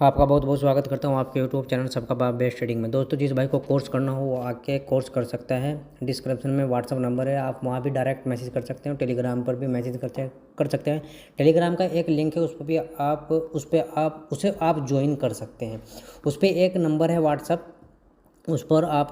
आपका बहुत बहुत स्वागत करता हूँ आपके यूट्यूब चैनल सबका बाप बेस्ट ट्रेडिंग में। दोस्तों, जिस भाई को कोर्स करना हो वो आके कोर्स कर सकता है। डिस्क्रिप्शन में व्हाट्सअप नंबर है, आप वहाँ भी डायरेक्ट मैसेज कर सकते हो। टेलीग्राम पर भी मैसेज कर सकते हैं। टेलीग्राम का एक लिंक है, उसे आप ज्वाइन कर सकते हैं। उस पर एक नंबर है व्हाट्सअप, उस पर आप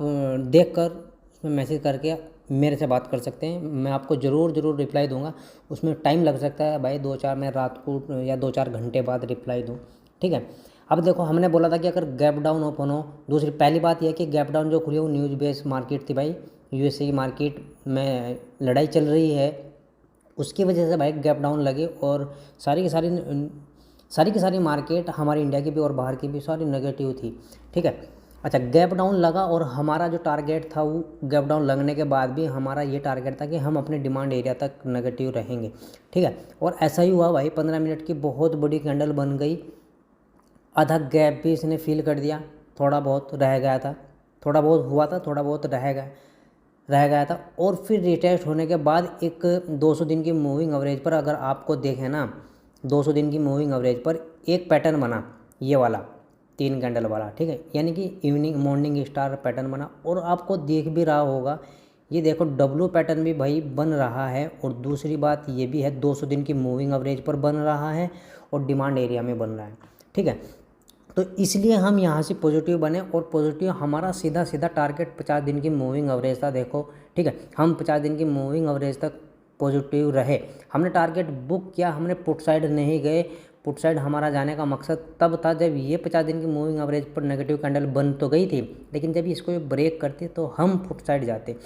देख कर उसमें मैसेज करके मेरे से बात कर सकते हैं। मैं आपको ज़रूर रिप्लाई दूंगा। उसमें टाइम लग सकता है भाई, 2-4 मैं रात को या 2-4 घंटे बाद रिप्लाई दूँ, ठीक है। अब देखो, हमने बोला था कि अगर गैप डाउन ओपन हो, दूसरी पहली बात यह कि गैप डाउन जो खुली वो न्यूज़ बेस्ड मार्केट थी भाई। यूएसए की मार्केट में लड़ाई चल रही है, उसकी वजह से भाई गैप डाउन लगे और सारी की सारी मार्केट हमारी इंडिया की भी और बाहर की भी सारी नेगेटिव थी, ठीक है। अच्छा, गैप डाउन लगा और हमारा जो टारगेट था वो गैप डाउन लगने के बाद भी हमारा ये टारगेट था कि हम अपने डिमांड एरिया तक नेगेटिव रहेंगे, ठीक है। और ऐसा ही हुआ भाई, 15 मिनट की बहुत बड़ी कैंडल बन गई। आधा गैप भी इसने फिल कर दिया, थोड़ा बहुत रह गया था, थोड़ा बहुत हुआ था, थोड़ा बहुत रह गया था। और फिर रिटेस्ट होने के बाद एक 200 दिन की मूविंग एवरेज पर अगर आपको देखें ना, 200 दिन की मूविंग एवरेज पर एक पैटर्न बना, ये वाला 3 कैंडल वाला, ठीक है। यानी कि इवनिंग मॉर्निंग स्टार पैटर्न बना। और आपको देख भी रहा होगा, ये देखो डब्लू पैटर्न भी भाई बन रहा है। और दूसरी बात ये भी है, 200 दिन की मूविंग एवरेज पर बन रहा है और डिमांड एरिया में बन रहा है, ठीक है। तो इसलिए हम यहाँ से पॉजिटिव बने और पॉजिटिव हमारा सीधा सीधा टारगेट 50 दिन की मूविंग एवरेज था, देखो, ठीक है। हम 50 दिन की मूविंग एवरेज तक पॉजिटिव रहे, हमने टारगेट बुक किया, हमने पुट साइड नहीं गए। पुट साइड हमारा जाने का मकसद तब था जब ये 50 दिन की मूविंग एवरेज पर नेगेटिव कैंडल बन तो गई थी, लेकिन जब इसको ब्रेक करते तो हम पुट साइड जाते।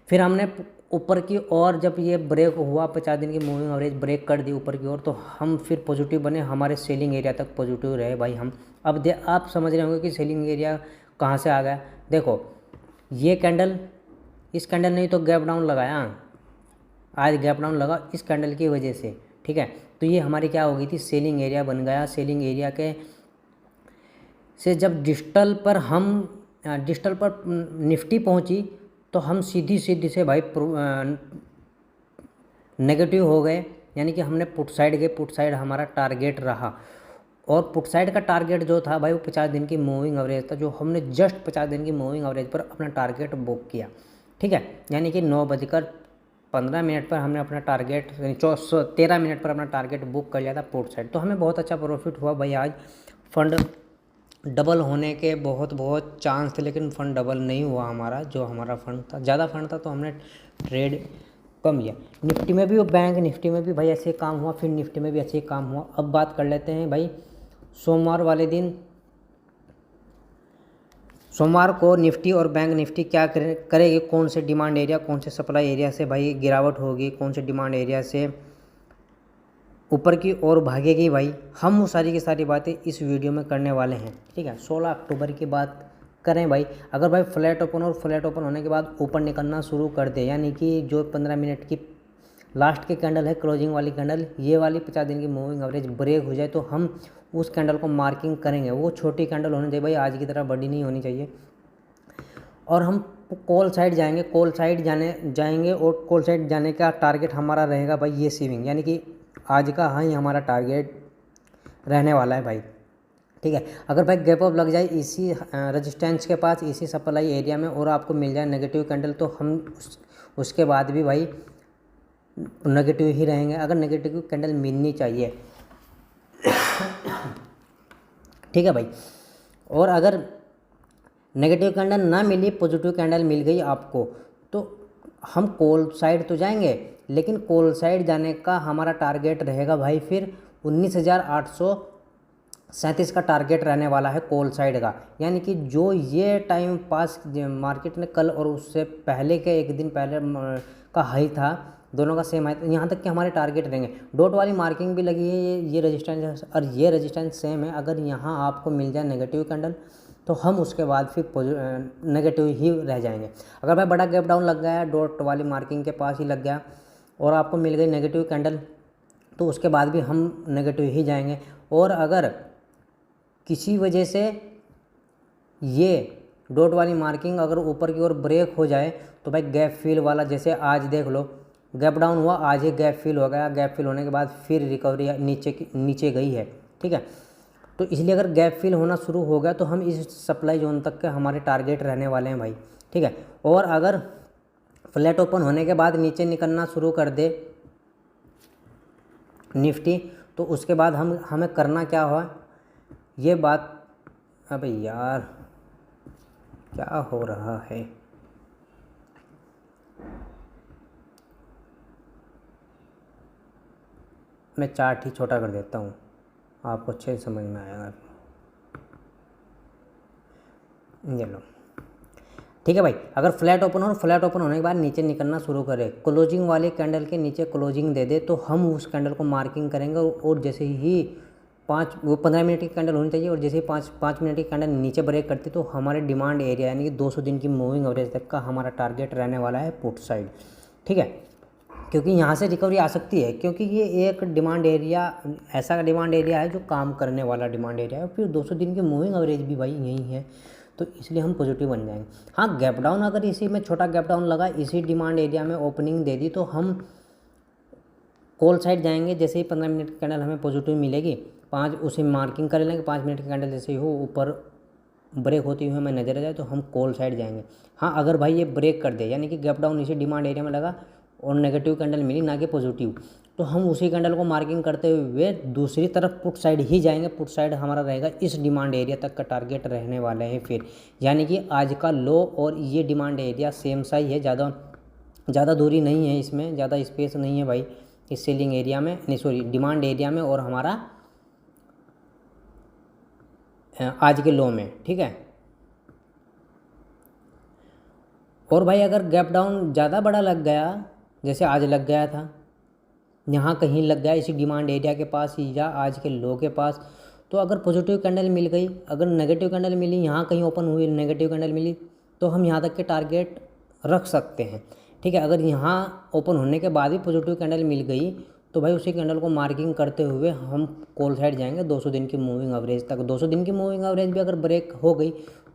फिर हमने ऊपर की और जब ये ब्रेक हुआ, 50 दिन की मूविंग एवरेज ब्रेक कर दी ऊपर की ओर, तो हम फिर पॉजिटिव बने, हमारे सेलिंग एरिया तक पॉजिटिव रहे भाई हम। अब आप समझ रहे होंगे कि सेलिंग एरिया कहाँ से आ गया। देखो, ये कैंडल, इस कैंडल ने तो गैप डाउन लगाया, आज गैप डाउन लगा इस कैंडल की वजह से, ठीक है। तो ये हमारी क्या हो गई थी, सेलिंग एरिया बन गया। सेलिंग एरिया के से जब डिजिटल पर निफ्टी पहुंची तो हम सीधी से भाई नेगेटिव हो गए। यानी कि हमने पुट साइड गए, पुट साइड हमारा टारगेट रहा। और पुट साइड का टारगेट जो था भाई वो 50 दिन की मूविंग एवरेज था, जो हमने जस्ट 50 दिन की मूविंग एवरेज पर अपना टारगेट बुक किया, ठीक है। यानी कि 9:15 पर हमने अपना टारगेट, 13 मिनट पर अपना टारगेट बुक कर लिया था पुट साइड। तो हमें बहुत अच्छा प्रॉफिट हुआ भाई। आज फंड डबल होने के बहुत चांस थे, लेकिन फ़ंड डबल नहीं हुआ हमारा। जो हमारा फ़ंड था, ज़्यादा फंड था तो हमने ट्रेड कम लिया। निफ्टी में भी, वो बैंक निफ्टी में भी भाई ऐसे ही काम हुआ, फिर निफ्टी में भी ऐसे ही काम हुआ। अब बात कर लेते हैं भाई, सोमवार वाले दिन, सोमवार को निफ्टी और बैंक निफ्टी क्या करेगी, कौन से डिमांड एरिया, कौन से सप्लाई एरिया से भाई गिरावट होगी, कौन से डिमांड एरिया से ऊपर की ओर भागेगी भाई, हम वो सारी की सारी बातें इस वीडियो में करने वाले हैं, ठीक है। 16 अक्टूबर की बात करें भाई, अगर भाई फ्लैट ओपन और फ्लैट ओपन होने के बाद ऊपर निकलना शुरू कर दे, यानी कि जो 15 मिनट की लास्ट की कैंडल है, क्लोजिंग वाली कैंडल, ये वाली 50 दिन की मूविंग एवरेज ब्रेक हो जाए तो हम उस कैंडल को मार्किंग करेंगे। वो छोटी कैंडल होनी चाहिए भाई, आज की तरह बड़ी नहीं होनी चाहिए। और हम कॉल साइड जाएंगे, कॉल साइड जाएंगे और कॉल साइड जाने का टारगेट हमारा रहेगा भाई ये स्विंग, यानी कि आज का हाई हमारा टारगेट रहने वाला है भाई, ठीक है। अगर भाई गैप अप लग जाए इसी रेजिस्टेंस के पास, इसी सप्लाई एरिया में, और आपको मिल जाए नेगेटिव कैंडल, तो हम उसके बाद भी भाई नेगेटिव ही रहेंगे। अगर नेगेटिव कैंडल मिलनी चाहिए, ठीक है भाई। और अगर नेगेटिव कैंडल ना मिली, पॉजिटिव कैंडल मिल गई आपको, तो हम कॉल साइड तो जाएंगे, लेकिन कॉल साइड जाने का हमारा टारगेट रहेगा भाई फिर 19,837 का टारगेट रहने वाला है कॉल साइड का। यानी कि जो ये टाइम पास मार्केट ने कल और उससे पहले के एक दिन पहले का हाई था, दोनों का सेम हाई, यहाँ तक कि हमारे टारगेट रहेंगे। डॉट वाली मार्किंग भी लगी है, ये रेजिस्टेंस और ये रेजिस्टेंस सेम है। अगर यहाँ आपको मिल जाए नेगेटिव कैंडल तो हम उसके बाद फिर नेगेटिव ही रह जाएंगे। अगर भाई बड़ा गैप डाउन लग गया, डॉट वाली मार्किंग के पास ही लग गया और आपको मिल गई नेगेटिव कैंडल, तो उसके बाद भी हम नेगेटिव ही जाएंगे। और अगर किसी वजह से ये डॉट वाली मार्किंग अगर ऊपर की ओर ब्रेक हो जाए तो भाई गैप फिल वाला, जैसे आज देख लो गैप डाउन हुआ, आज ही गैप फिल हो गया, गैप फिल होने के बाद फिर रिकवरी नीचे गई है, ठीक है। तो इसलिए अगर गैप फिल होना शुरू हो गया तो हम इस सप्लाई जोन तक के हमारे टारगेट रहने वाले हैं भाई, ठीक है। और अगर फ्लैट ओपन होने के बाद नीचे निकलना शुरू कर दे निफ्टी, तो उसके बाद हमें करना क्या हुआ ये बात। अबे यार क्या हो रहा है, मैं चार्ट ही छोटा कर देता हूँ, आपको अच्छे से समझ में आएगा। ये लो, ठीक है भाई। अगर फ्लैट ओपन हो और फ्लैट ओपन होने के बाद नीचे निकलना शुरू करे, क्लोजिंग वाले कैंडल के नीचे क्लोजिंग दे दे, तो हम उस कैंडल को मार्किंग करेंगे। और जैसे ही 15 मिनट की कैंडल होनी चाहिए, और जैसे ही 5 मिनट की कैंडल नीचे ब्रेक करती तो हमारे डिमांड एरिया यानी कि 200 दिन की मूविंग एवरेज तक का हमारा टारगेट रहने वाला है पुट साइड, ठीक है। क्योंकि यहाँ से रिकवरी आ सकती है, क्योंकि ये एक डिमांड एरिया ऐसा डिमांड एरिया है जो काम करने वाला डिमांड एरिया है। फिर 200 दिन की मूविंग एवरेज भी भाई यही है, तो इसलिए हम पॉजिटिव बन जाएंगे। हाँ, गैप डाउन अगर इसी में छोटा गैप डाउन लगा, इसी डिमांड एरिया में ओपनिंग दे दी, तो हम कॉल साइड जाएंगे। जैसे ही 15 मिनट की कैंडल हमें पॉजिटिव मिलेगी, 5 उसे मार्किंग कर लेंगे। 5 मिनट की कैंडल जैसे ही हो ऊपर ब्रेक होती हुई हमें नजर आ जाए तो हम कॉल साइड जाएंगे। हाँ, अगर भाई ये ब्रेक कर दे यानी कि गैप डाउन इसी डिमांड एरिया में लगा और नेगेटिव कैंडल मिली ना कि पॉजिटिव, तो हम उसी कैंडल को मार्किंग करते हुए दूसरी तरफ पुट साइड ही जाएंगे। पुट साइड हमारा रहेगा इस डिमांड एरिया तक का टारगेट रहने वाले हैं फिर, यानी कि आज का लो और ये डिमांड एरिया सेम सा ही है, ज़्यादा दूरी नहीं है, इसमें ज़्यादा स्पेस नहीं है भाई इस सेलिंग एरिया में, नहीं सॉरी डिमांड एरिया में और हमारा आज के लो में, ठीक है। और भाई अगर गैप डाउन ज़्यादा बड़ा लग गया, जैसे आज लग गया था, यहाँ कहीं लग गया इसी डिमांड एरिया के पास या आज के लो के पास, तो अगर पॉजिटिव कैंडल मिल गई, अगर नेगेटिव कैंडल मिली, यहाँ कहीं ओपन हुई नेगेटिव कैंडल मिली, तो हम यहाँ तक के टारगेट रख सकते हैं, ठीक है। अगर यहाँ ओपन होने के बाद भी पॉजिटिव कैंडल मिल गई तो भाई उसी कैंडल को मार्किंग करते हुए हम कॉल साइड जाएंगे 200 दिन की मूविंग एवरेज तक। 200 दिन की मूविंग एवरेज भी अगर ब्रेक हो गई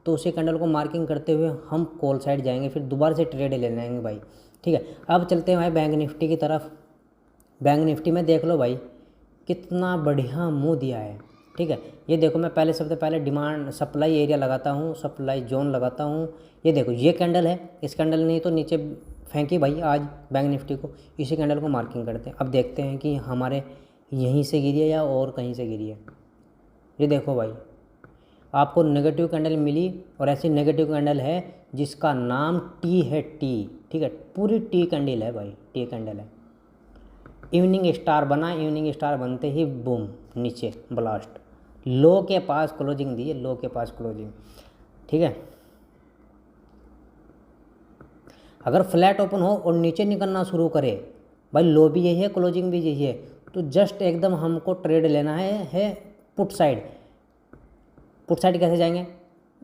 तो उसी कैंडल को मार्किंग करते हुए हम कॉल साइड जाएंगे, फिर दोबारा से ट्रेड ले लेंगे भाई, ठीक है। अब चलते हैं भाई बैंक निफ्टी की तरफ। बैंक निफ्टी में देख लो भाई कितना बढ़िया मुंह दिया है, ठीक है। ये देखो, मैं पहले सबसे पहले डिमांड सप्लाई एरिया लगाता हूँ, सप्लाई जोन लगाता हूँ। ये देखो ये कैंडल है, इस कैंडल नहीं तो नीचे फेंकी भाई आज बैंक निफ्टी को, इसी कैंडल को मार्किंग करते हैं। अब देखते हैं कि हमारे यहीं से गिरी है या और कहीं से गिरी है। ये देखो भाई आपको नेगेटिव कैंडल मिली, और ऐसी नेगेटिव कैंडल है जिसका नाम टी है, टी, ठीक है। पूरी टी कैंडल है भाई, टी कैंडल है। इवनिंग स्टार बना, इवनिंग स्टार बनते ही बूम नीचे ब्लास्ट, लो के पास क्लोजिंग दी है, लो के पास क्लोजिंग, ठीक है। अगर फ्लैट ओपन हो और नीचे निकलना शुरू करे, भाई लो भी यही है क्लोजिंग भी यही है, तो जस्ट एकदम हमको ट्रेड लेना है पुट साइड। पुट साइड कैसे जाएंगे,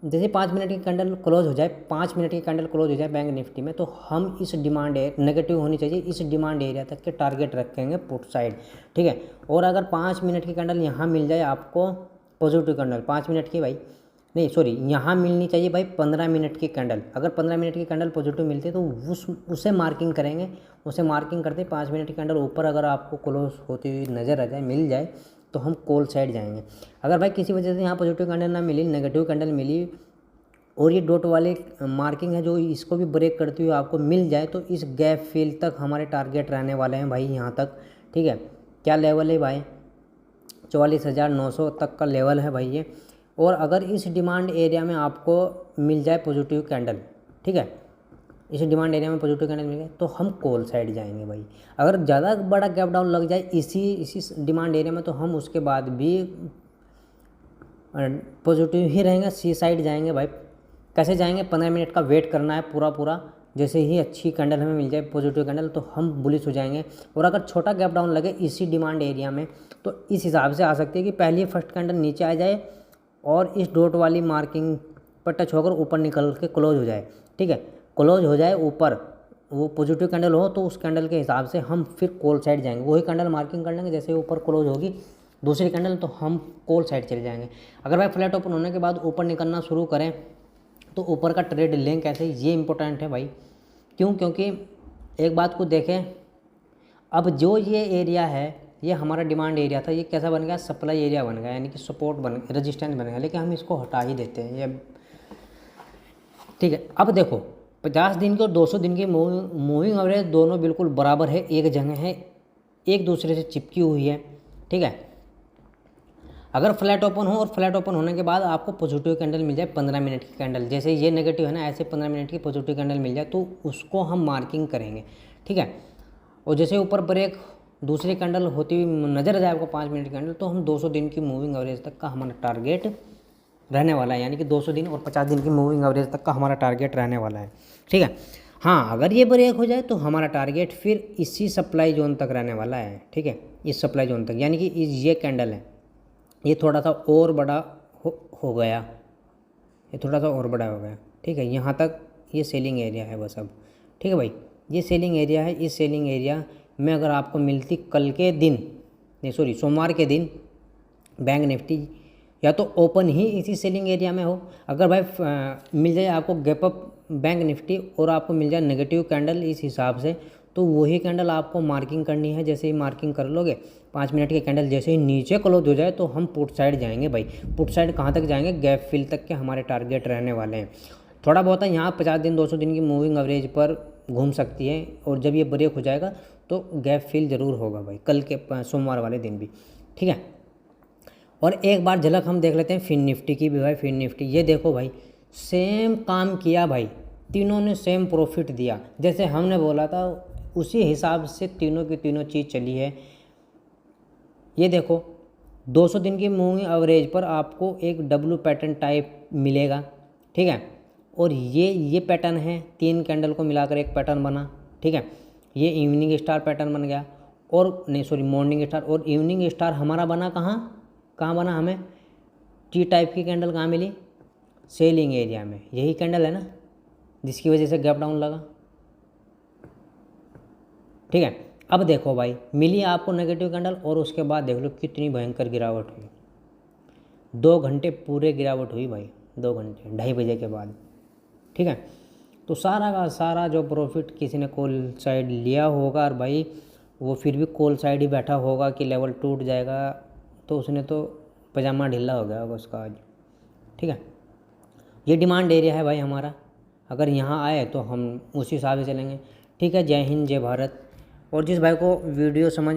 जैसे 5 मिनट की कैंडल क्लोज हो जाए, 5 मिनट की कैंडल क्लोज हो जाए बैंक निफ्टी में, तो हम इस डिमांड नेगेटिव होनी चाहिए इस डिमांड एरिया तक के टारगेट रखेंगे पुट साइड, ठीक है। और अगर 5 मिनट की कैंडल यहाँ मिल जाए आपको पॉजिटिव कैंडल, 5 मिनट की भाई नहीं सॉरी यहाँ मिलनी चाहिए भाई 15 मिनट की कैंडल। अगर 15 मिनट की कैंडल पॉजिटिव मिलती है तो उसे मार्किंग करेंगे, उसे मार्किंग करते 5 मिनट की कैंडल ऊपर अगर आपको क्लोज होती हुई नज़र आ जाए, मिल जाए, तो हम कॉल साइड जाएंगे। अगर भाई किसी वजह से यहाँ पॉजिटिव कैंडल ना मिली, नेगेटिव कैंडल मिली और ये डॉट वाले मार्किंग है जो इसको भी ब्रेक करती हुई आपको मिल जाए, तो इस गैप फिल तक हमारे टारगेट रहने वाले हैं भाई यहाँ तक, ठीक है। क्या लेवल है भाई, 44,900 तक का लेवल है भाई ये। और अगर इस डिमांड एरिया में आपको मिल जाए पॉजिटिव कैंडल, ठीक है, इस डिमांड एरिया में पॉजिटिव कैंडल मिल जाए तो हम कॉल साइड जाएंगे भाई। अगर ज़्यादा बड़ा गैप डाउन लग जाए इसी डिमांड एरिया में, तो हम उसके बाद भी पॉजिटिव ही रहेंगे, सी साइड जाएंगे भाई। कैसे जाएंगे, 15 मिनट का वेट करना है पूरा, जैसे ही अच्छी कैंडल हमें मिल जाए पॉजिटिव कैंडल तो हम बुलिश हो जाएंगे। और अगर छोटा गैप डाउन लगे इसी डिमांड एरिया में तो इस हिसाब से आ सकती है कि पहली फर्स्ट कैंडल नीचे आ जाए और इस डॉट वाली मार्किंग पर टच होकर ऊपर निकल के क्लोज हो जाए, ठीक है। क्लोज हो जाए ऊपर, वो पॉजिटिव कैंडल हो तो उस कैंडल के हिसाब से हम फिर कॉल साइड जाएंगे। वही कैंडल मार्किंग कर लेंगे, जैसे ऊपर क्लोज होगी दूसरी कैंडल तो हम कॉल साइड चले जाएंगे। अगर भाई फ्लैट ओपन होने के बाद ऊपर निकलना शुरू करें तो ऊपर का ट्रेड लें कैसे, ये इंपॉर्टेंट है भाई। क्यों, क्योंकि एक बात को देखें, अब जो ये एरिया है ये हमारा डिमांड एरिया था, ये कैसा बन गया, सप्लाई एरिया बन गया, यानी कि सपोर्ट बन रेजिस्टेंस बन गया, लेकिन हम इसको हटा ही देते हैं ये। ठीक है, अब देखो 50 दिन की और 200 दिन की मूविंग एवरेज दोनों बिल्कुल बराबर है, एक जगह है, एक दूसरे से चिपकी हुई है। ठीक है, अगर फ्लैट ओपन हो और फ्लैट ओपन होने के बाद आपको पॉजिटिव कैंडल मिल जाए 15 मिनट की कैंडल, जैसे ये नेगेटिव है ना, ऐसे 15 मिनट की पॉजिटिव कैंडल मिल जाए तो उसको हम मार्किंग करेंगे। ठीक है, और जैसे ऊपर ब्रेक दूसरी कैंडल होती हुई नजर आ जाए आपको 5 मिनट की कैंडल, तो हम 200 दिन की मूविंग एवरेज तक का हमारा टारगेट रहने वाला है, यानी कि 200 दिन और 50 दिन की मूविंग एवरेज तक का हमारा टारगेट रहने वाला है। ठीक है, हाँ अगर ये ब्रेक हो जाए तो हमारा टारगेट फिर इसी सप्लाई जोन तक रहने वाला है। ठीक है, इस सप्लाई जोन तक, यानी कि ये कैंडल है, ये थोड़ा सा और बड़ा हो गया, ये थोड़ा सा और बड़ा हो गया। ठीक है, यहाँ तक ये सेलिंग एरिया है बस अब। ठीक है भाई, ये सेलिंग एरिया है, इस सेलिंग एरिया में अगर आपको मिलती कल के दिन, नहीं सॉरी सोमवार के दिन बैंक निफ्टी या तो ओपन ही इसी सेलिंग एरिया में हो, अगर भाई मिल जाए आपको गैप अप बैंक निफ्टी और आपको मिल जाए नेगेटिव कैंडल इस हिसाब से, तो वही कैंडल आपको मार्किंग करनी है। जैसे ही मार्किंग कर लोगे 5 मिनट की कैंडल जैसे ही नीचे क्लोज हो जाए तो हम पुट साइड जाएंगे भाई। पुट साइड कहाँ तक जाएंगे, गैप फिल तक के हमारे टारगेट रहने वाले हैं। थोड़ा बहुत है यहाँ 50 दिन 200 दिन की मूविंग एवरेज पर घूम सकती है, और जब ये ब्रेक हो जाएगा तो गैप फिल ज़रूर होगा भाई, कल के सोमवार वाले दिन भी। ठीक है, और एक बार झलक हम देख लेते हैं फिन निफ्टी की भी भाई। फिन निफ्टी ये देखो भाई, सेम काम किया भाई, तीनों ने सेम प्रॉफिट दिया, जैसे हमने बोला था उसी हिसाब से तीनों की तीनों चीज़ चली है। ये देखो 200 दिन की मूविंग एवरेज पर आपको एक डब्ल्यू पैटर्न टाइप मिलेगा। ठीक है, और ये पैटर्न है, 3 कैंडल को मिलाकर एक पैटर्न बना। ठीक है, ये इवनिंग स्टार पैटर्न बन गया, और नहीं सॉरी मॉर्निंग स्टार, और इवनिंग स्टार हमारा बना कहाँ बना, हमें टी टाइप की कैंडल कहाँ मिली, सेलिंग एरिया में। यही कैंडल है ना जिसकी वजह से गैप डाउन लगा। ठीक है, अब देखो भाई मिली आपको नेगेटिव कैंडल, और उसके बाद देख लो कितनी भयंकर गिरावट हुई, 2 घंटे पूरे गिरावट हुई भाई, 2 घंटे 2:30 बजे के बाद। ठीक है, तो सारा का सारा जो प्रॉफिट किसी ने कॉल साइड लिया होगा, और भाई वो फिर भी कॉल साइड ही बैठा होगा कि लेवल टूट जाएगा, तो उसने तो पजामा ढीला हो गया होगा उसका आज। ठीक है, ये डिमांड एरिया है भाई हमारा, अगर यहाँ आए तो हम उसी हिसाब से चलेंगे। ठीक है, जय हिंद जय भारत। और जिस भाई को वीडियो समझ